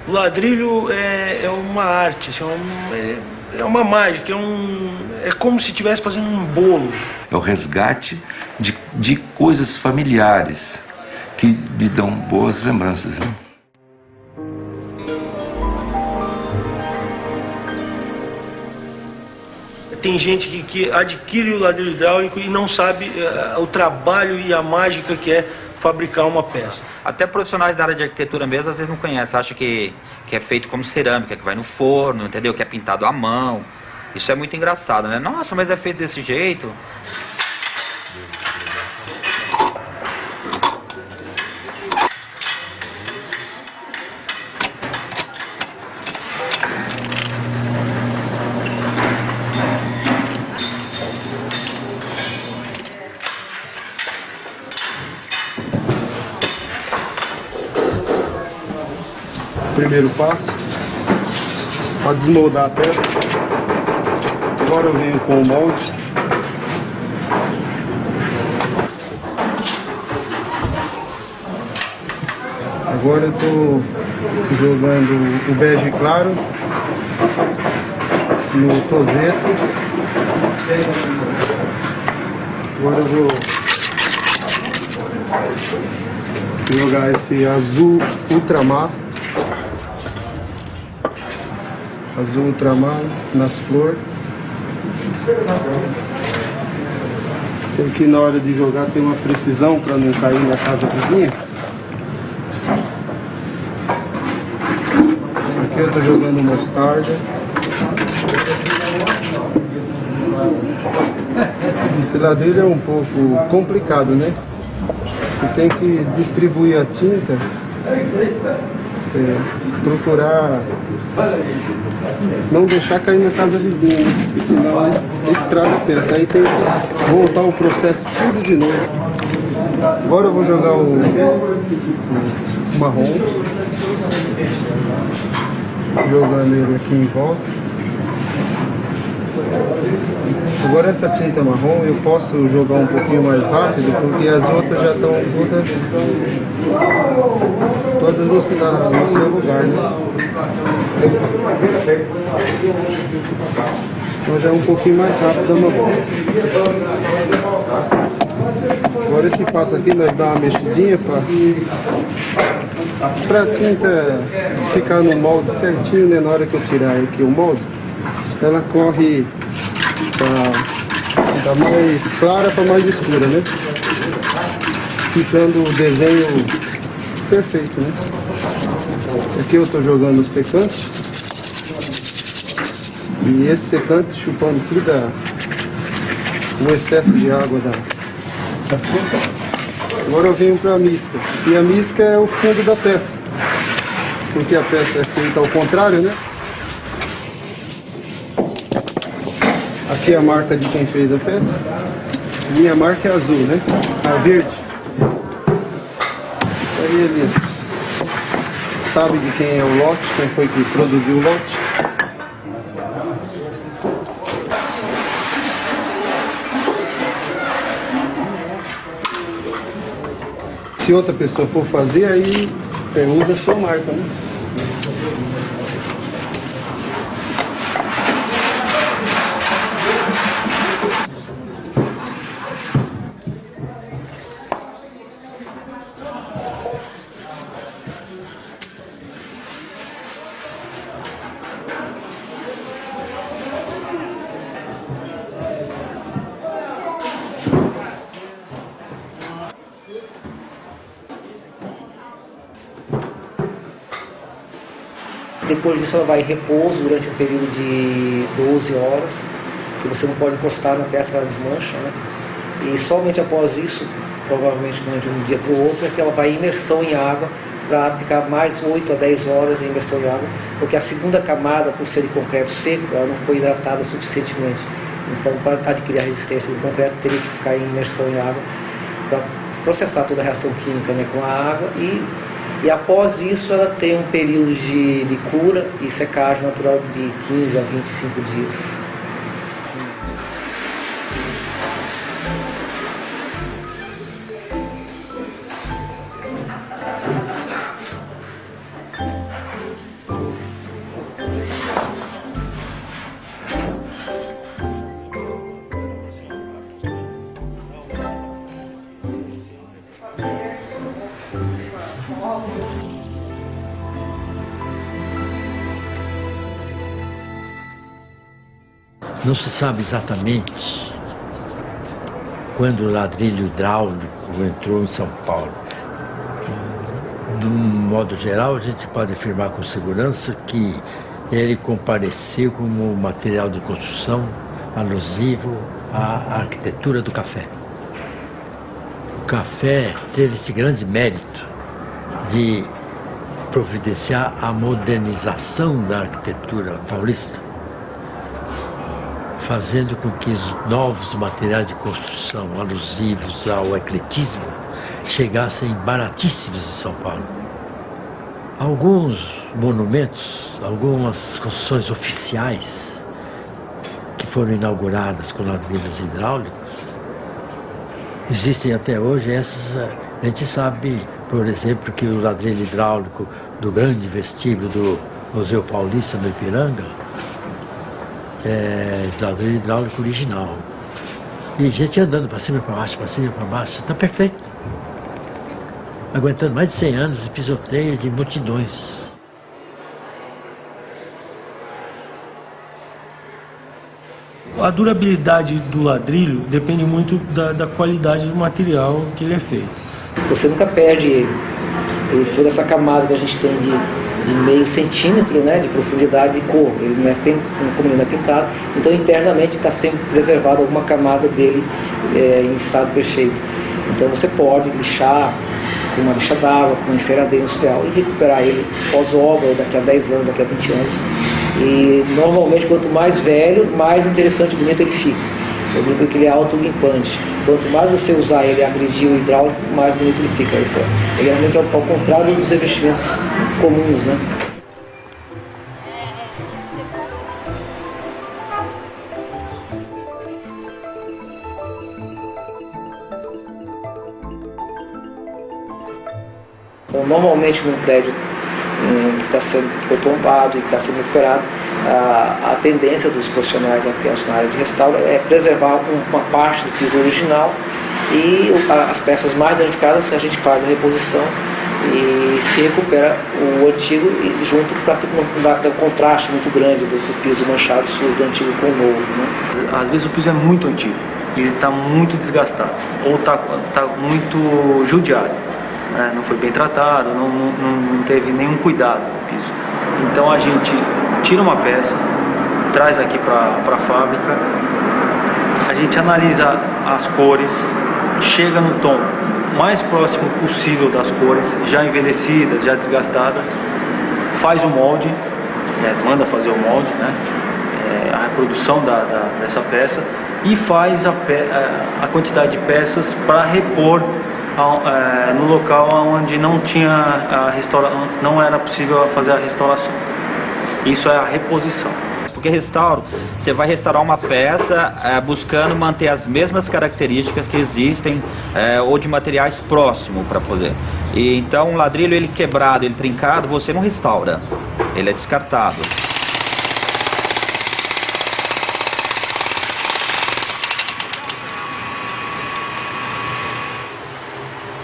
O ladrilho é uma arte, assim, é uma mágica, é como se estivesse fazendo um bolo. É o resgate de coisas familiares que lhe dão boas lembranças, né? Tem gente que adquire o ladrilho hidráulico e não sabe o trabalho e a mágica que é fabricar uma peça. Até profissionais da área de arquitetura mesmo às vezes não conhecem, acham que é feito como cerâmica, que vai no forno, entendeu? Que é pintado à mão. Isso é muito engraçado, né? Nossa, mas é feito desse jeito. Primeiro passo para desmoldar a peça. Agora eu venho com o molde. Agora eu estou jogando o bege claro no tozeto. Agora eu vou jogar esse azul ultramar. Azul ultramar nas flores. Tem que na hora de jogar ter uma precisão para não cair na casa vizinha. Aqui eu estou jogando mostarda. Esse ladrilho é um pouco complicado, né? Você tem que distribuir a tinta, procurar não deixar cair na casa vizinha, né? Porque senão estraga a peça. Aí tem que voltar o processo tudo de novo. Agora eu vou jogar o marrom, jogando ele aqui em volta. Agora essa tinta marrom eu posso jogar um pouquinho mais rápido, porque as outras já estão todas no seu lugar, né? Então já é um pouquinho mais rápido a marrom. Agora esse passo aqui nós dá uma mexidinha para a tinta ficar no molde certinho, né? Na hora que eu tirar aqui o molde, ela corre da mais clara para mais escura, né? Ficando o desenho perfeito, né? Aqui eu estou jogando o secante. E esse secante chupando tudo o excesso de água da tinta. Agora eu venho para a misca. E a misca é o fundo da peça. Porque a peça é feita ao contrário, né? Aqui é a marca de quem fez a peça. Minha marca é azul, né? A verde. Aí eles sabem de quem é o lote, quem foi que produziu o lote. Se outra pessoa for fazer, aí usa a sua marca, né? Depois disso ela vai em repouso durante um período de 12 horas, que você não pode encostar na peça que ela desmancha, né? E somente após isso, provavelmente de um dia para o outro, é que ela vai em imersão em água para ficar mais 8 a 10 horas em imersão em água, porque a segunda camada, por ser de concreto seco, ela não foi hidratada suficientemente. Então, para adquirir a resistência do concreto, teria que ficar em imersão em água para processar toda a reação química, né, com a água e após isso ela tem um período de cura e secagem natural de 15 a 25 dias. Não se sabe exatamente quando o ladrilho hidráulico entrou em São Paulo. De um modo geral, a gente pode afirmar com segurança que ele compareceu como material de construção alusivo à arquitetura do café. O café teve esse grande mérito de providenciar a modernização da arquitetura paulista, fazendo com que os novos materiais de construção alusivos ao ecletismo chegassem baratíssimos em São Paulo. Alguns monumentos, algumas construções oficiais que foram inauguradas com ladrilhos hidráulicos, existem até hoje. Essas, a gente sabe, por exemplo, que o ladrilho hidráulico do grande vestíbulo do Museu Paulista no Ipiranga é ladrilho hidráulico original. E gente andando para cima e para baixo, para cima e para baixo, está perfeito. Aguentando mais de 100 anos de pisoteio de multidões. A durabilidade do ladrilho depende muito da qualidade do material que ele é feito. Você nunca perde ele toda essa camada que a gente tem de meio centímetro, né, de profundidade de cor. Ele não é, como ele não é pintado, então internamente está sempre preservada alguma camada dele em estado perfeito. Então você pode lixar com uma lixa d'água, com uma enceradeira industrial e recuperar ele pós-obra, ou daqui a 10 anos, daqui a 20 anos. E normalmente quanto mais velho, mais interessante e bonito ele fica. Eu digo que ele é autolimpante. Quanto mais você usar ele agredir o hidráulico, mais bonito ele fica. Ele realmente é ao contrário dos revestimentos comuns, né? Então, normalmente num prédio que está sendo tombado e que está sendo recuperado, a tendência dos profissionais atentos na área de restauro é preservar uma parte do piso original e as peças mais danificadas a gente faz a reposição e se recupera o antigo e junto para não dar um contraste muito grande do piso manchado sujo do antigo com o novo, né? Às vezes o piso é muito antigo e ele está muito desgastado ou está muito judiado. Não foi bem tratado, não teve nenhum cuidado no piso. Então a gente tira uma peça, traz aqui para a fábrica, a gente analisa as cores, chega no tom mais próximo possível das cores, já envelhecidas, já desgastadas, faz o molde, manda fazer o molde, a reprodução dessa peça e faz a quantidade de peças para repor no local onde não era possível fazer a restauração. Isso é a reposição. Porque restauro, você vai restaurar uma peça buscando manter as mesmas características que existem ou de materiais próximos para poder. E então um ladrilho ele quebrado, ele trincado, você não restaura, ele é descartado.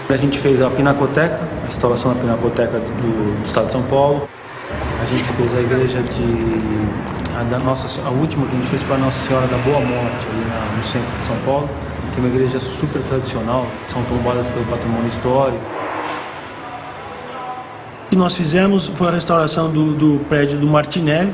A gente fez a Pinacoteca, a restauração da Pinacoteca do Estado de São Paulo. A gente fez a igreja a última que a gente fez foi a Nossa Senhora da Boa Morte, ali no centro de São Paulo, que é uma igreja super tradicional, são tombadas pelo patrimônio histórico. O que nós fizemos foi a restauração do prédio do Martinelli,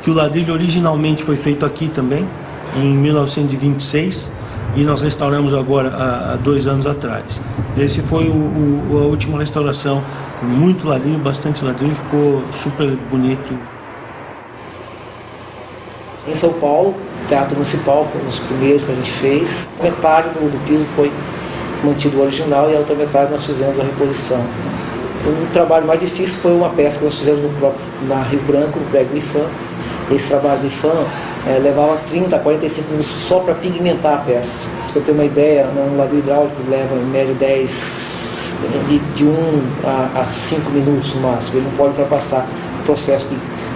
que o ladrilho originalmente foi feito aqui também, em 1926. E nós restauramos agora há 2 anos atrás. Esse foi a última restauração. Foi muito ladrilho, bastante ladrilho, ficou super bonito. Em São Paulo, o Teatro Municipal foi um dos primeiros que a gente fez. Metade do piso foi mantido o original e a outra metade nós fizemos a reposição. O trabalho mais difícil foi uma peça que nós fizemos na Rio Branco, no prédio do IFAM. Esse trabalho do IFAM levava 30 a 45 minutos só para pigmentar a peça. Para você ter uma ideia, um ladrilho hidráulico leva em média de 1 a 5 minutos no máximo. Ele não pode ultrapassar o processo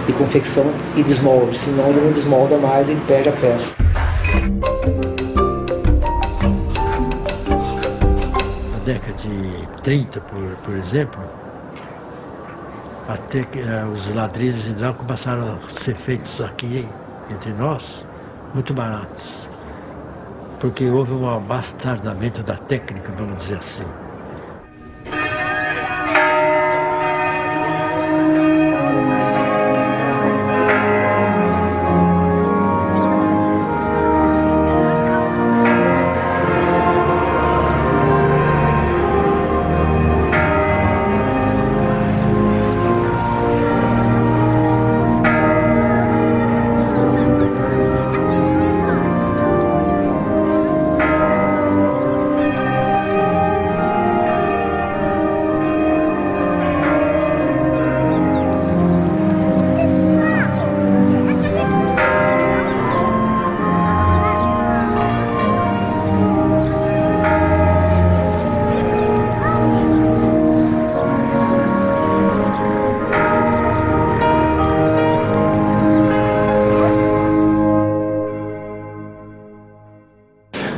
de confecção e desmolde, senão ele não desmolda mais e ele perde a peça. Na década de 30, por exemplo, até que os ladrilhos hidráulicos passaram a ser feitos aqui entre nós muito baratos, porque houve um abastardamento da técnica, vamos dizer assim.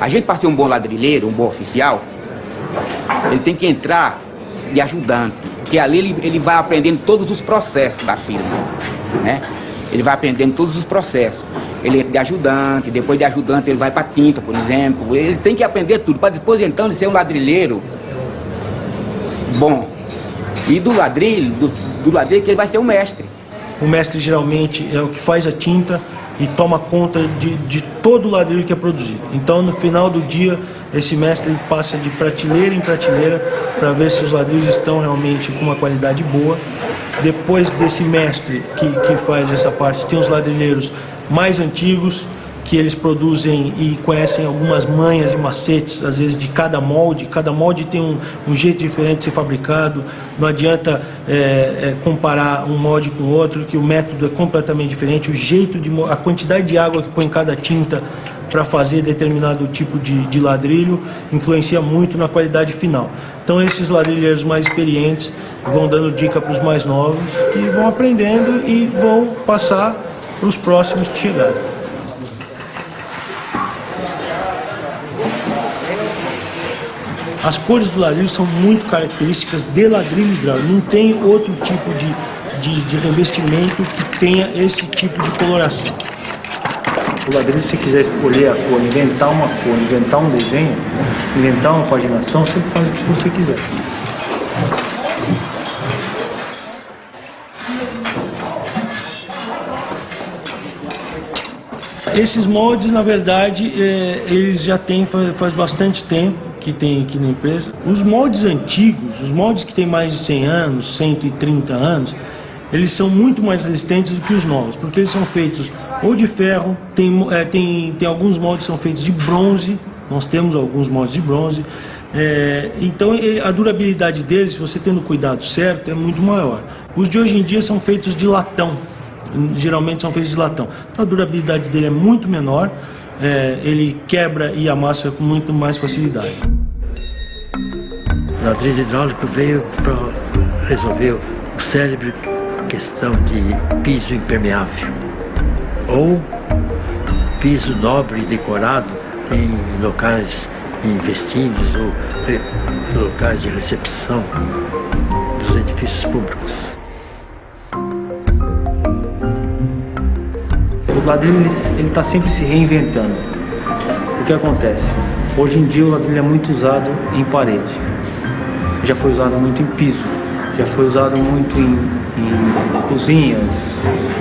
A gente, para ser um bom ladrilheiro, um bom oficial, ele tem que entrar de ajudante, que ali ele vai aprendendo todos os processos da firma, né? Ele vai aprendendo todos os processos. Ele entra de ajudante, depois de ajudante ele vai para tinta, por exemplo. Ele tem que aprender tudo, para depois então de ser um ladrilheiro bom. E do ladrilho que ele vai ser um mestre. O mestre geralmente é o que faz a tinta e toma conta de todo o ladrilho que é produzido. Então, no final do dia, esse mestre passa de prateleira em prateleira para ver se os ladrilhos estão realmente com uma qualidade boa. Depois desse mestre que faz essa parte, tem os ladrilheiros mais antigos, que eles produzem e conhecem algumas manhas e macetes, às vezes de cada molde. Cada molde tem um jeito diferente de ser fabricado. Não adianta comparar um molde com o outro, que o método é completamente diferente. O jeito a quantidade de água que põe em cada tinta para fazer determinado tipo de ladrilho influencia muito na qualidade final. Então esses ladrilheiros mais experientes vão dando dica para os mais novos e vão aprendendo e vão passar para os próximos que chegarem. As cores do ladrilho são muito características de ladrilho hidráulico. Não tem outro tipo de revestimento que tenha esse tipo de coloração. O ladrilho, se quiser escolher a cor, inventar uma cor, inventar um desenho, inventar uma paginação, você faz o que você quiser. Esses moldes, na verdade, eles já têm faz bastante tempo que tem aqui na empresa. Os moldes antigos, os moldes que têm mais de 100 anos, 130 anos, eles são muito mais resistentes do que os novos, porque eles são feitos ou de ferro, tem alguns moldes que são feitos de bronze, nós temos alguns moldes de bronze, então a durabilidade deles, se você tendo cuidado certo, é muito maior. Os de hoje em dia são feitos de latão, geralmente são feitos de latão, então a durabilidade dele é muito menor, ele quebra e amassa com muito mais facilidade. O ladrilho hidráulico veio para resolver o célebre questão de piso impermeável ou piso nobre e decorado em locais, em vestíbulos ou locais de recepção dos edifícios públicos. O ladrilho ele está sempre se reinventando. O que acontece? Hoje em dia o ladrilho é muito usado em parede, já foi usado muito em piso, já foi usado muito em cozinhas,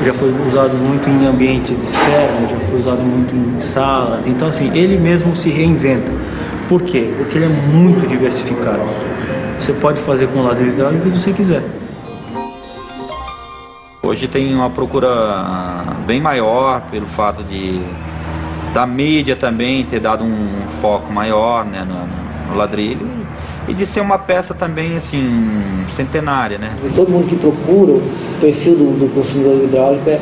já foi usado muito em ambientes externos, já foi usado muito em salas. Então assim, ele mesmo se reinventa. Por quê? Porque ele é muito diversificado. Você pode fazer com o ladrilho hidráulico o que você quiser. Hoje tem uma procura bem maior pelo fato da mídia também ter dado um foco maior, né, no ladrilho, e de ser uma peça também assim centenária, né? E todo mundo que procura o perfil do consumidor hidráulico é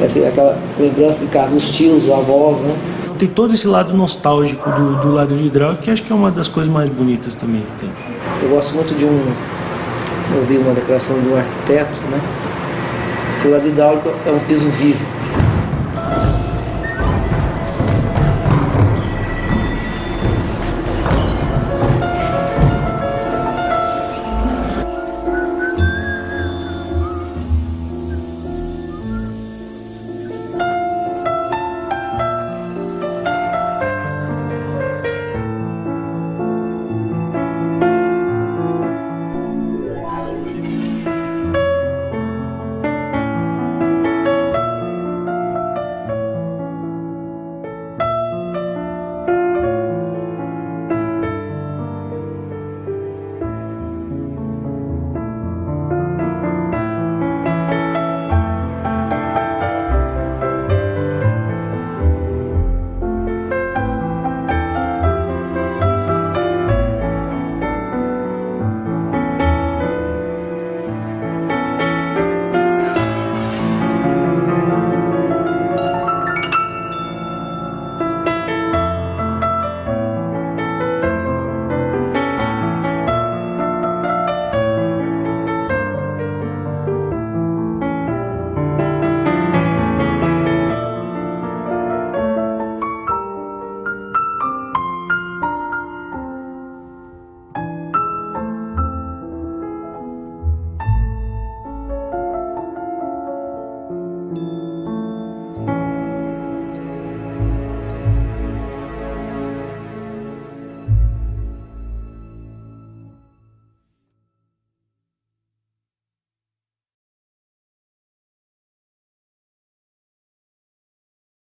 assim, aquela lembrança em casa dos tios, dos avós, né? Tem todo esse lado nostálgico do ladrilho hidráulico, que acho que é uma das coisas mais bonitas também que tem. Eu gosto muito eu vi uma declaração de um arquiteto, né? Que o ladrilho hidráulico é um piso vivo.